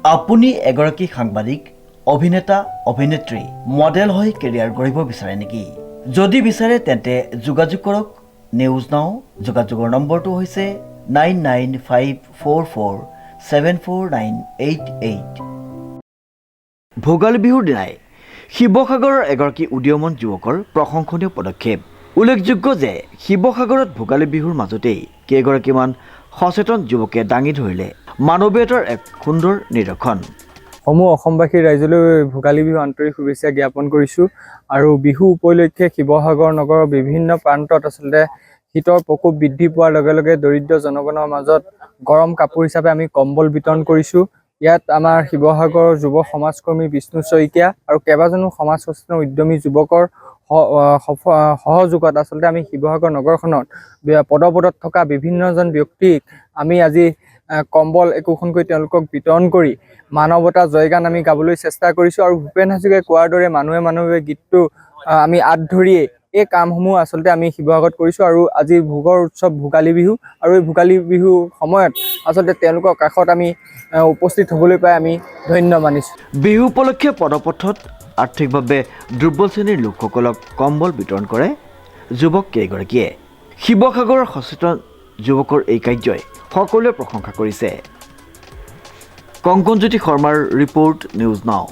আপুনি এগৰাকী সাংবাদিক, অভিনেতা, অভিনেত্ৰী, মডেল হৈ কেৰিয়াৰ গঢ়িব বিচাৰে নেকি? যদি বিচাৰে তেন্তে যোগাযোগ কৰক নিউজ নাও। যোগাযোগৰ নম্বৰটো হৈছে 9954474988। ভোগালী বিহুৰ দিনাই শিৱসাগৰৰ এগৰাকী উদীয়মান যুৱকৰ প্ৰশংসনীয় পদক্ষেপ। উল্লেখযোগ্য যে শিৱসাগৰত ভোগালী বিহুৰ মাজতেই কেইগৰাকীমান সচেতন যুৱকে দাঙি ধৰিলে মানৱীয়তাৰ এক সুন্দৰ নিদৰ্শন। সমূহ অসমবাসী ৰাইজলৈ ভোগালী বিহু আন্তৰিক শুভেচ্ছা জ্ঞাপন কৰিছোঁ। আৰু বিহু উপলক্ষে শিৱসাগৰ নগৰৰ বিভিন্ন প্ৰান্তত আচলতে শীতৰ প্ৰকোপ বৃদ্ধি পোৱাৰ লগে লগে দৰিদ্ৰ জনগণৰ মাজত গৰম কাপোৰ হিচাপে আমি কম্বল বিতৰণ কৰিছোঁ। ইয়াত আমাৰ শিৱসাগৰৰ যুৱ সমাজকৰ্মী বিষ্ণু শইকীয়া আৰু কেইবাজনো সমাজ সচেতন উদ্যমী যুৱকৰ সহযোগত আচলতে আমি শিৱসাগৰ নগৰখনত পদপদত থকা বিভিন্নজন ব্যক্তিক আমি আজি কম্বল একোখনকৈ তেওঁলোকক বিতৰণ কৰি মানৱতা জয়গান আমি গাবলৈ চেষ্টা কৰিছোঁ। আৰু ভূপেন হাজৰিকাই কোৱাৰ দৰে মানুহে মানুহে গীতটো আমি আঁত ধৰিয়েই এই কামসমূহ আচলতে আমি শিৱসাগৰত কৰিছোঁ। আৰু আজি ভোগৰ উৎসৱ ভোগালী বিহু, আৰু এই ভোগালী বিহুৰ সময়ত আচলতে তেওঁলোকৰ কাষত আমি উপস্থিত হ'বলৈ পাই আমি ধন্য মানিছোঁ। বিহু উপলক্ষে পদপথত আৰ্থিকভাৱে দুৰ্বল শ্ৰেণীৰ লোকসকলক কম্বল বিতৰণ কৰে যুৱক কেইগৰাকীয়ে। শিৱসাগৰৰ সচেতন যুৱকৰ এই কাৰ্যই সকলোৱে প্ৰশংসা কৰিছে। কংকনজ্যোতি শৰ্মাৰ ৰিপৰ্ট, নিউজ নাও।